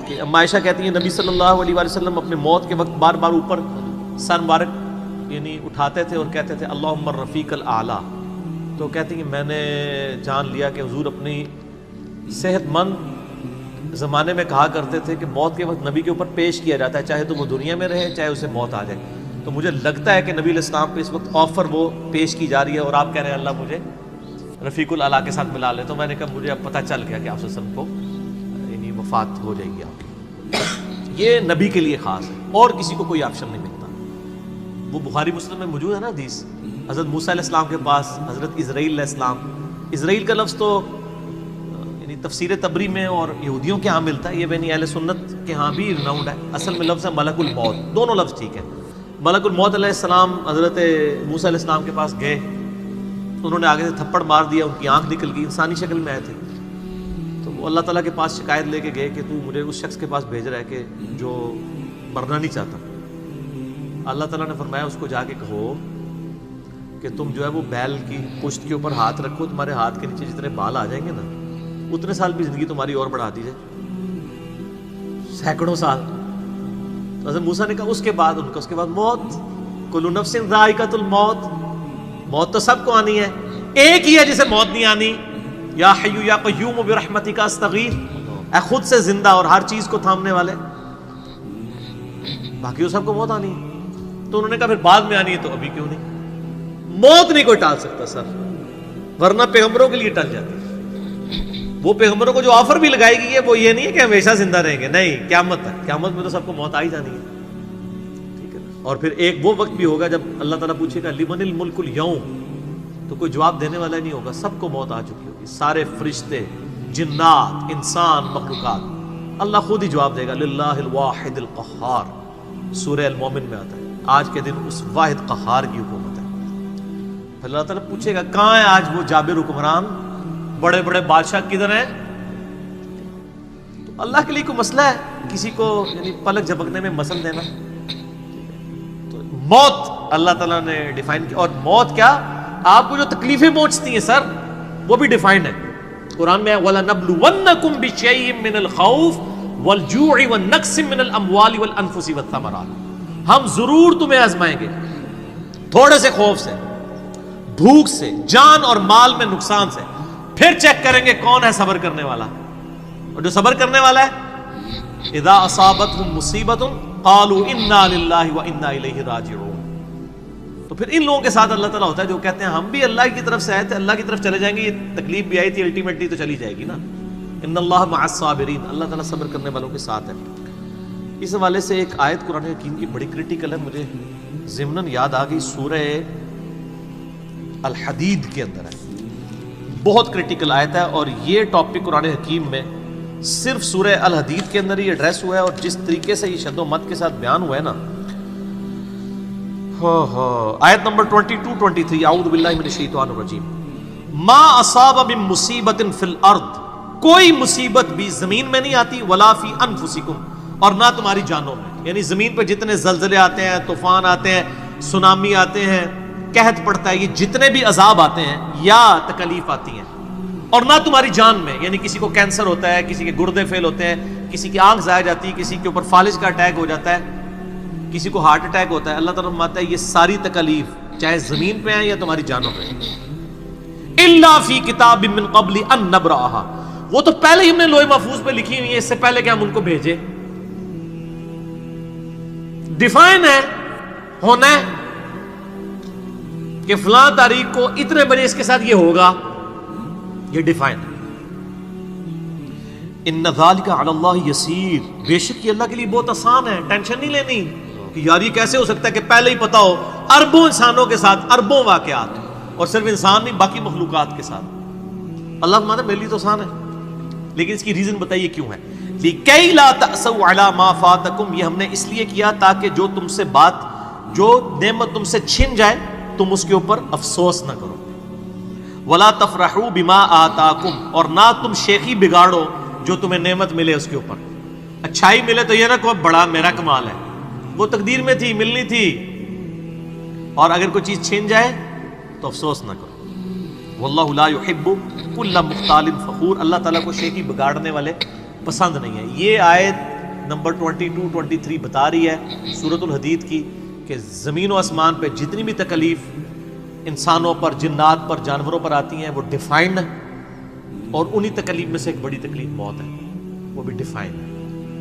کے. اما عائشہ کہتی ہیں نبی صلی اللہ علیہ وآلہ وسلم اپنے موت کے وقت بار بار اوپر سر مبارک یعنی اٹھاتے تھے اور کہتے تھے اللہم الرفیق الاعلیٰ. تو کہتی ہیں میں نے جان لیا کہ حضور اپنی صحت مند زمانے میں کہا کرتے تھے کہ موت کے وقت نبی کے اوپر پیش کیا جاتا ہے چاہے تو وہ دنیا میں رہے چاہے اسے موت آ جائے. تو مجھے لگتا ہے کہ نبی علیہ السلام پہ اس وقت آفر وہ پیش کی جا رہی ہے اور آپ کہہ رہے ہیں اللہ مجھے رفیق الاعلیٰ کے ساتھ ملا لے. تو میں نے کہا مجھے اب پتہ چل گیا کہ آپ صلی اللہ علیہ وسلم کو یعنی وفات ہو جائے گی آپ کی. یہ نبی کے لیے خاص ہے اور کسی کو کوئی آپشن نہیں ملتا. وہ بخاری مسلم میں موجود ہے نا حدیث حضرت موسیٰ علیہ السلام کے پاس حضرت اسرائیل علیہ السلام. اسرائیل کا لفظ تو یعنی تفسیر تبری میں اور یہودیوں کے ہاں ملتا ہے, یہ بین اہل سنت کے ہاں بھی رناؤنڈ ہے. اصل میں لفظ ہے ملک الموت, دونوں لفظ ٹھیک ہے. ملک الموت علیہ السلام حضرت موسیٰ علیہ السلام کے پاس گئے, انہوں نے آگے سے تھپڑ مار دیا, ان کی آنکھ نکل گئی, انسانی شکل میں آئے تھے. تو وہ اللہ تعالیٰ کے پاس شکایت لے کے گئے کہ تو مجھے اس شخص کے پاس بھیج رہا ہے کہ جو مرنا نہیں چاہتا. اللہ تعالیٰ نے فرمایا اس کو جا کے کہو کہ تم جو ہے وہ بیل کی پشت کے اوپر ہاتھ رکھو, تمہارے ہاتھ کے نیچے جتنے بال آ جائیں گے نا اتنے سال بھی زندگی تمہاری اور بڑھا دی جائے, سینکڑوں سال. تو حضرت موسیٰ نے کہا اس کے بعد ان کا اس کے بعد موت, کل نفس ذائقۃ الموت, موت تو سب کو آنی ہے, ایک ہی ہے جسے موت نہیں آنی. یا حی یا قیوم برحمتک استغیث, اے خود سے زندہ اور ہر چیز کو تھامنے والے, باقی وہ سب کو موت آنی ہے. تو انہوں نے کہا پھر بعد میں آنی ہے تو ابھی کیوں نہیں؟ موت نہیں کوئی ٹال سکتا سر, ورنہ پیغمبروں کے لیے ٹل جاتی ہے. وہ پیغمبروں کو جو آفر بھی لگائے گی وہ یہ نہیں ہے کہ ہمیشہ زندہ رہیں گے, نہیں, قیامت تک, قیامت میں تو سب کو موت آ ہی جانی ہے. ٹھیک ہے نا. اور پھر ایک وہ وقت بھی ہوگا جب اللہ تعالیٰ پوچھے گا لمن الملک اليوم, تو کوئی جواب دینے والا نہیں ہوگا, سب کو موت آ چکی ہوگی, سارے فرشتے, جنات, انسان, مخلوقات. اللہ خود ہی جواب دے گا للہ الواحد القہار, سورہ المومن میں آتا ہے. آج کے دن اس واحد قہار کی حکومت ہے. پھر اللہ تعالیٰ پوچھے گا کہاں ہے آج وہ جابر حکمران, بڑے بڑے بادشاہ کدھر ہیں؟ تو اللہ کے لیے کوئی مسئلہ ہے کسی کو یعنی پلک جھپکنے میں مسل دینا؟ تو موت اللہ تعالیٰ نے ڈیفائن کی. اور موت کیا, آپ کو جو تکلیفیں پہنچتی ہیں سر وہ بھی ڈیفائنڈ ہے. قرآن میں وَلَنَبْلُوَنَّكُمْ بِشَيْءٍ مِّنَ الْخَوْفِ وَالْجُوعِ وَالنَّقْصِ مِّنَ الْأَمْوَالِ وَالْأَنفُسِ وَالثَّمَرَاتِ, ہم ضرور تمہیں آزمائیں گے تھوڑے سے خوف سے, بھوک سے, جان اور مال میں نقصان سے, پھر چیک کریں گے کون ہے صبر کرنے والا. اور جو صبر کرنے والا ہے اذا اصابتهم مصیبۃ قالوا انا للہ وانا الیہ راجعون, تو پھر ان لوگوں کے ساتھ اللہ تعالیٰ ہوتا ہے جو کہتے ہیں ہم بھی اللہ کی طرف سے آئے تھے, اللہ کی طرف چلے جائیں گے, یہ تکلیف بھی آئی تھی الٹیمیٹلی تو چلی جائے گی نا. ان اللہ مع الصابرین, اللہ تعالیٰ صبر کرنے والوں کے ساتھ ہے. اس حوالے سے ایک آیت قرآن حکیم کی بڑی کریٹیکل ہے, مجھے ضمناً یاد آ گئی, سورہ الحدید کے اندر ہے, بہت کریٹیکل آیت ہے. اور یہ ٹاپک قرآن حکیم میں صرف سورہ الحدید کے اندر ہی ایڈریس ہوا ہے, اور جس طریقے سے یہ شد و مت کے ساتھ بیان ہوا ہے نا, آیت نمبر 22-23, اعوذ باللہ من الشیطان الرجیم, ما اصاب من مصیبت فی الارض, کوئی مصیبت بھی زمین میں نہیں آتی, ولا فی انفسکم, اور نہ تمہاری جانوں میں. یعنی زمین پہ جتنے زلزلے آتے ہیں, طوفان آتے ہیں, سونامی آتے ہیں, قحط پڑتا ہے, یہ جتنے بھی عذاب آتے ہیں یا تکلیف آتی ہیں, اور نہ تمہاری جان میں. یعنی کسی کو کینسر ہوتا ہے, کسی کے گردے فیل ہوتے ہیں, کسی کی آنکھ ضائع جاتی ہے, کسی کے اوپر فالج کا اٹیک ہو جاتا ہے, کسی کو ہارٹ اٹیک ہوتا ہے. اللہ تعالیٰ فرماتا ہے یہ ساری تکلیف چاہے زمین پہ ہیں یا تمہاری جانوں پہ, الا فی کتاب من قبل ان نبرأها, وہ تو پہلے ہی ہم نے لوح محفوظ پہ لکھی ہوئی ہے, اس سے پہلے کہ ہم ان کو بھیجے. ڈیفائن ہے, ہونا ہے کہ فلاں تاریخ کو اتنے بجے اس کے ساتھ یہ ہوگا, یہ ڈیفائن ہے. ان ذالک علی اللہ یسیر, بے شک یہ اللہ کے لیے بہت آسان ہے. ٹینشن نہیں لینی کہ یار یہ کیسے ہو سکتا ہے کہ پہلے ہی پتا ہو اربوں انسانوں کے ساتھ, اربوں واقعات, اور صرف انسان نہیں باقی مخلوقات کے ساتھ. اللہ فرماتا ہے میرے لیے تو آسان ہے, لیکن اس کی ریزن بتائیے کیوں ہے. لِكَيْ لَا تَأْسَوْا عَلَى مَا فَاتَكُمْ, یہ ہم نے اس لیے کیا تاکہ جو تم سے بات, جو نعمت تم سے چھن جائے تم اس کے اوپر افسوس نہ کرو. وَلَا تَفْرَحُوا بِمَا آتَاكُمْ, اور نہ تم شیخی بگاڑو جو تمہیں نعمت ملے اس کے اوپر. اچھائی ملے تو یہ نہ کہو بڑا میرا کمال ہے, وہ تقدیر میں تھی, ملنی تھی. اور اگر کوئی چیز چھن جائے تو افسوس نہ کرو. واللہ لا يحب كل مختال فخور, اللہ تعالیٰ کو شیخی بگاڑنے والے پسند نہیں ہے. یہ آیت نمبر 22-23 بتا رہی ہے سورۃ الحدید کی کہ زمین و آسمان پہ جتنی بھی تکلیف انسانوں پر، جنات پر، جانوروں پر آتی ہیں وہ ڈیفائنڈ ہے، اور انہی تکلیف میں سے ایک بڑی تکلیف موت ہے، وہ بھی ڈیفائنڈ ہے،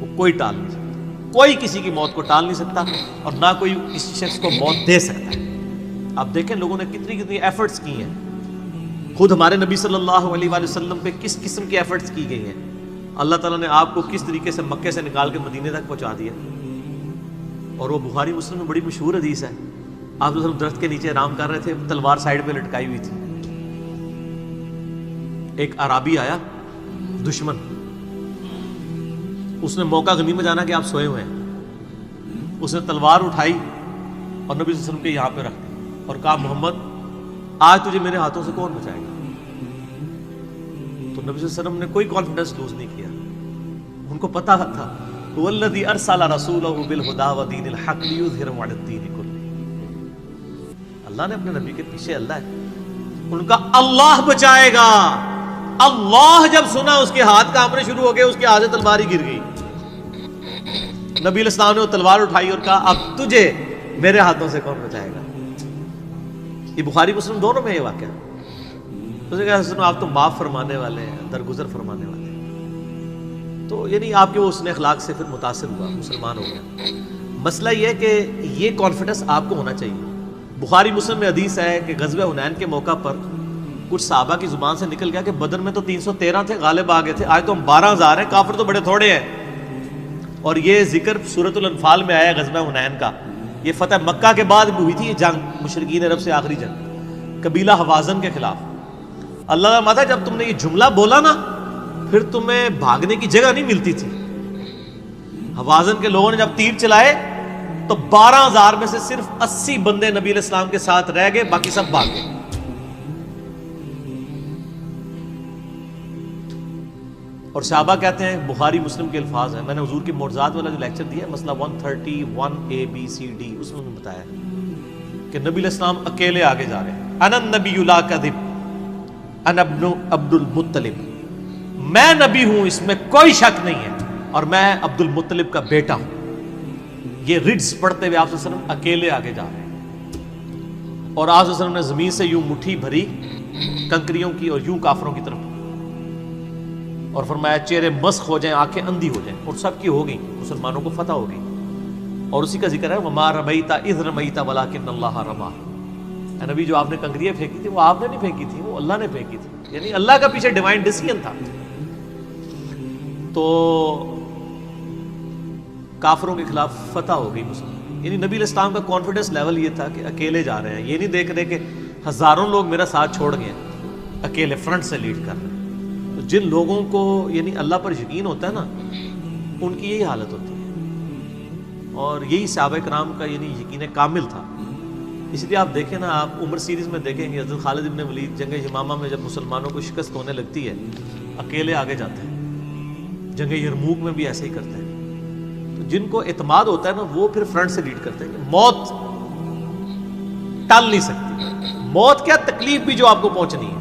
وہ کوئی ٹال نہیں سکتا، کوئی کسی کی موت کو ٹال نہیں سکتا اور نہ کوئی کسی شخص کو موت دے سکتا ہے۔ آپ دیکھیں لوگوں نے کتنی ایفرٹس کی ہیں، خود ہمارے نبی صلی اللہ علیہ وآلہ وسلم پہ کس قسم کی ایفرٹس کی گئی ہیں، اللہ تعالیٰ نے آپ کو کس طریقے سے مکے سے نکال کے مدینے تک پہنچا دیا، اور وہ بخاری مسلم میں بڑی مشہور حدیث ہے، آپ تو صرف درخت کے نیچے آرام کر رہے تھے، تلوار سائیڈ پہ لٹکائی ہوئی تھی، ایک عرابی آیا دشمن، اس نے موقع غنیمت جانا کہ آپ سوئے ہوئے ہیں، اس نے تلوار اٹھائی اور نبی صلی اللہ علیہ وسلم کے یہاں پہ رکھ دی اور کہا محمد آج تجھے میرے ہاتھوں سے کون بچائے گا؟ تو نبی صلی اللہ علیہ وسلم نے کوئی کانفیڈنس لوز نہیں کیا، ان کو پتا تھا والذی ارسل رسولہ بالہدی ودین الحق لیظہرہ علی الدین کلہ، اللہ نے اپنے نبی کے پیچھے اللہ ہے، ان کا اللہ بچائے گا۔ اللہ جب سنا اس کے ہاتھ کانپنے شروع ہو گئے، اس کے ہاتھ سے تلوار ہی گر گئی، نبی علیہ السلام نے وہ تلوار اٹھائی اور کہا اب تجھے میرے ہاتھوں سے کون بچائے گا؟ یہ بخاری مسلم دونوں میں یہ واقعہ، اس نے کہا حسن آپ تو معاف فرمانے والے ہیں، درگزر فرمانے والے ہیں، تو یعنی آپ کے وہ حسن اخلاق سے پھر متاثر ہوا، مسلمان ہو گیا۔ مسئلہ یہ ہے کہ یہ کانفیڈنس آپ کو ہونا چاہیے۔ بخاری مسلم میں حدیث ہے کہ غزوہ حنین کے موقع پر کچھ صحابہ کی زبان سے نکل گیا کہ بدر میں تو 313 تھے، غالب آ گئے تھے، آج تو ہم 12,000 ہیں، کافر تو بڑے تھوڑے ہیں۔ اور یہ ذکر سورۃ الانفال میں آیا غزوہ حنین کا، یہ فتح مکہ کے بعد بھی ہوئی تھی یہ جنگ، مشرکین عرب سے آخری جنگ قبیلہ حوازن کے خلاف۔ اللہ کا ماتا جب تم نے یہ جملہ بولا نا پھر تمہیں بھاگنے کی جگہ نہیں ملتی تھی۔ حوازن کے لوگوں نے جب تیر چلائے تو 12,000 میں سے صرف 80 بندے نبی علیہ السلام کے ساتھ رہ گئے، باقی سب بھاگ گئے۔ اور صحابہ کہتے ہیں، بخاری مسلم کے الفاظ ہیں، میں نے حضور کی معجزات والا جو لیکچر دیا ہے مسئلہ 131 اس میں بتایا کہ نبی علیہ السلام اکیلے آگے جا رہے ہیں، انا النبی لا کذب انا ابن عبد المطلب، میں نبی ہوں اس میں کوئی شک نہیں ہے، اور میں عبد المطلب کا بیٹا ہوں۔ یہ رڈز پڑھتے ہوئے آپ صلی اللہ علیہ وسلم اکیلے آگے جا رہے ہیں، اور آپ صلی اللہ علیہ وسلم نے زمین سے یوں مٹھی بھری کنکریوں کی اور یوں کافروں کی طرف، اور فرمایا چہرے مسخ ہو جائیں، آنکھیں اندھی ہو جائیں، اور سب کی ہو گئی، مسلمانوں کو فتح ہو گئی۔ اور اسی کا ذکر ہے وما رمیت اذ رمیت ولکن اللہ رمی، اے نبی جو آپ نے کنکریاں پھینکی تھی وہ آپ نے نہیں پھینکی تھی، وہ اللہ نے پھینکی تھی، یعنی اللہ کا پیچھے ڈیوائن ڈیسیژن تھا۔ تو کافروں کے خلاف فتح ہو گئی مسلمان، یعنی نبی علیہ السلام کا کانفیڈنس لیول یہ تھا کہ اکیلے جا رہے ہیں، یہ نہیں دیکھ رہے کہ ہزاروں لوگ میرا ساتھ چھوڑ گئے ہیں، اکیلے فرنٹ سے لیڈ کر رہے ہیں۔ تو جن لوگوں کو یعنی اللہ پر یقین ہوتا ہے نا، ان کی یہی حالت ہوتی ہے، اور یہی صحابہ کرام کا یعنی یقین کامل تھا۔ اس لیے آپ دیکھیں نا، آپ عمر سیریز میں دیکھیں گے حضرت خالد بن ولید جنگ یمامہ میں جب مسلمانوں کو شکست ہونے لگتی ہے اکیلے آگے جاتے ہیں، جنگ یرموک میں بھی ایسے ہی کرتے ہیں۔ تو جن کو اعتماد ہوتا ہے نا وہ پھر فرنٹ سے لیڈ کرتے ہیں کہ موت ٹال نہیں سکتی، موت کیا تکلیف بھی جو آپ کو پہنچنی ہے،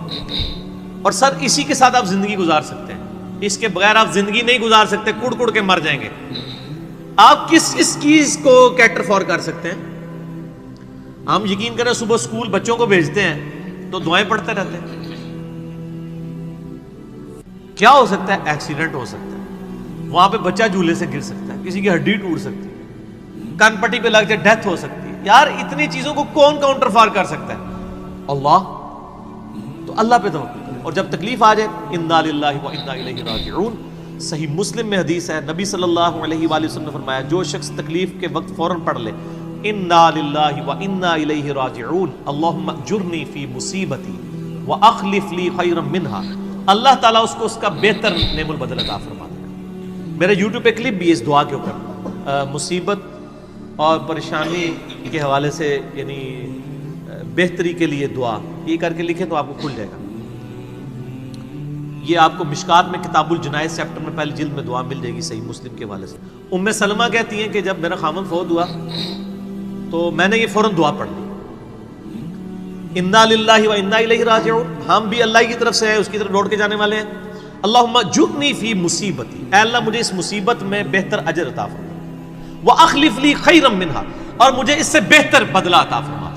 اور سر اسی کے ساتھ آپ زندگی گزار سکتے ہیں، اس کے بغیر آپ زندگی نہیں گزار سکتے، کڑ کڑ کے مر جائیں گے۔ آپ کس چیز کو کیٹر فور کر سکتے ہیں؟ ہم یقین کریں صبح سکول بچوں کو بھیجتے ہیں تو دعائیں پڑھتے رہتے ہیں، کیا ہو سکتا ہے؟ ایکسیڈنٹ ہو سکتا ہے، وہاں پہ بچہ جھولے سے گر سکتا ہے، کسی کی ہڈی ٹوٹ سکتی ہے، کان پٹی پہ لگ جائے ڈیتھ ہو سکتی ہے۔ یار اتنی چیزوں کو کون کاؤنٹر فار کر سکتا ہے؟ اللہ۔ تو اللہ پہ توکل کریں، اور جب تکلیف آ جائے انا للہ و انا الیہ راجعون۔ صحیح مسلم میں حدیث ہے، نبی صلی اللہ علیہ وآلہ وسلم نے فرمایا جو شخص تکلیف کے وقت فوراً پڑھ لے انا للہ و انا الیہ راجعون اللہم اجرنی فی مصیبتی واخلف لی خیرا منہا، اللہ تعالیٰ اس کو اس کا بہتر نعم البدل عطا فرما دے گا۔ میرے یوٹیوب پہ کلپ بھی ہے اس دعا کے اوپر، مصیبت اور پریشانی کے حوالے سے یعنی بہتری کے لیے دعا، یہ کر کے لکھیں تو آپ کو کھل جائے گا۔ یہ آپ کو مشکات میں کتاب الجنائز چیپٹر میں پہلی جلد میں دعا مل جائے گی صحیح مسلم کے حوالے سے۔ ام سلمہ کہتی ہیں کہ جب میرا خامن فوت ہوا تو میں نے یہ فوراً دعا پڑھ لی، انا للہ و انا الیہ راجعون، ہم بھی اللہ کی طرف سے ہیں، اس کی طرف لوٹ کے جانے والے ہیں، اللہم اجرنی فی مصیبتی، اے اللہ مجھے اس مصیبت میں بہتر اجر عطا فرما، واخلف لی خیرا منہا، اور مجھے اس سے بہتر بدلہ عطا فرما دے۔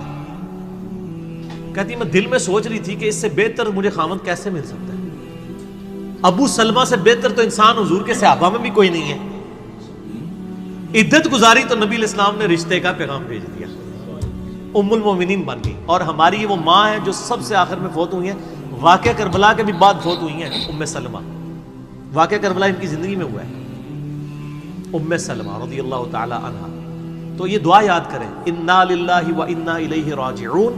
کہتی میں دل میں سوچ رہی تھی کہ اس سے بہتر مجھے خاوند کیسے مل سکتا ہے؟ ابو سلمہ سے بہتر تو انسان حضور کے صحابہ میں بھی کوئی نہیں ہے۔ عدت گزاری تو نبی علیہ السلام نے رشتے کا پیغام بھیج دیا، ام المومنین بن گئی، اور ہماری وہ ماں ہے جو سب سے آخر میں فوت ہوئی ہیں، واقعہ کربلا کے بھی بعد فوت ہوئی ہیں، ام سلمہ۔ واقعہ کربلا ان کی زندگی میں ہوا ہے، ام سلمہ رضی اللہ تعالی عنہا۔ تو یہ دعا یاد کریں، انا للہ و انا الیہ راجعون،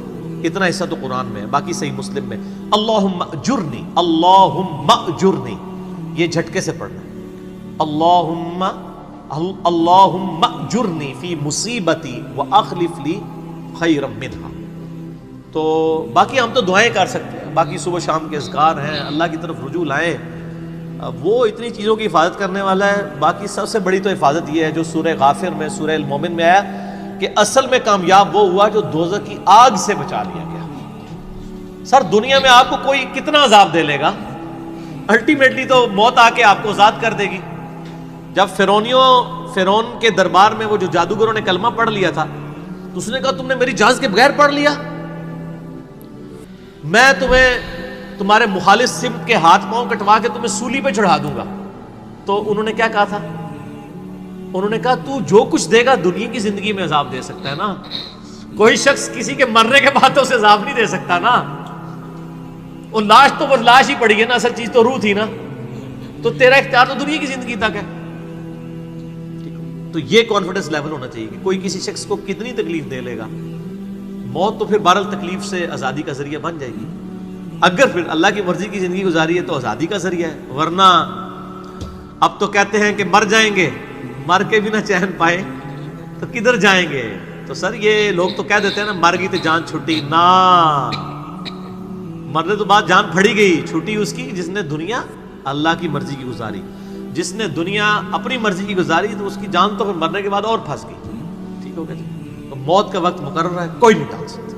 اتنا حصہ تو قرآن میں ہے، باقی صحیح مسلم میں اللہم اجرنی، اللہم اجرنی، یہ جھٹکے سے پڑھنا، اللہم اجرنی فی مصیبتی واخلف لی خیرا منہا۔ تو باقی ہم تو دعائیں کر سکتے ہیں، باقی صبح شام کے اذکار ہیں، اللہ کی طرف رجوع لائیں، وہ اتنی چیزوں کی حفاظت کرنے والا ہے۔ باقی سب سے بڑی تو حفاظت یہ ہے جو سورہ غافر میں، سورہ المومن میں آیا کہ اصل میں کامیاب وہ ہوا جو دوزخ کی آگ سے بچا لیا گیا۔ سر دنیا میں آپ کو کوئی کتنا عذاب دے لے گا، الٹیمیٹلی تو موت آ کے آپ کو آزاد کر دے گی۔ جب فرعون کے دربار میں وہ جو جادوگروں نے کلمہ پڑھ لیا تھا تو اس نے کہا تم نے میری اجازت کے بغیر پڑھ لیا، میں تمہیں تمہارے مخالف سمت کے ہاتھ پاؤں کٹوا کے تمہیں سولی پہ چڑھا دوں گا۔ تو انہوں نے کیا کہا تھا؟ انہوں نے کہا تو جو کچھ دے گا دنیا کی زندگی میں عذاب دے سکتا ہے نا، کوئی شخص کسی کے مرنے کے بعد تو اسے عذاب نہیں دے سکتا نا، وہ لاش تو وہ لاش ہی پڑی ہے نا، اصل چیز تو روح تھی نا، تو تیرا اختیار تو دنیا کی زندگی تک ہے۔ تو یہ کانفیڈنس لیول ہونا چاہیے کہ کوئی کسی شخص کو کتنی تکلیف دے لے گا، موت تو پھر بہرحال تکلیف سے آزادی کا ذریعہ بن جائے گی، اگر پھر اللہ کی مرضی کی زندگی گزاری ہے تو آزادی کا ذریعہ ہے، ورنہ اب تو کہتے ہیں کہ مر جائیں گے، مر کے بھی نہ چین پائے تو کدھر جائیں گے؟ تو سر یہ لوگ تو کہہ دیتے ہیں نا مر گئی تو جان چھٹی، نہ، مرنے تو بعد جان پھڑی گئی، چھٹی اس کی جس نے دنیا اللہ کی مرضی کی گزاری، جس نے دنیا اپنی مرضی کی گزاری تو اس کی جان تو پھر مرنے کے بعد اور پھنس گئی۔ ٹھیک ہو گیا جی؟ تو موت کا وقت مقرر ہے، کوئی نہیں ٹال سکتا۔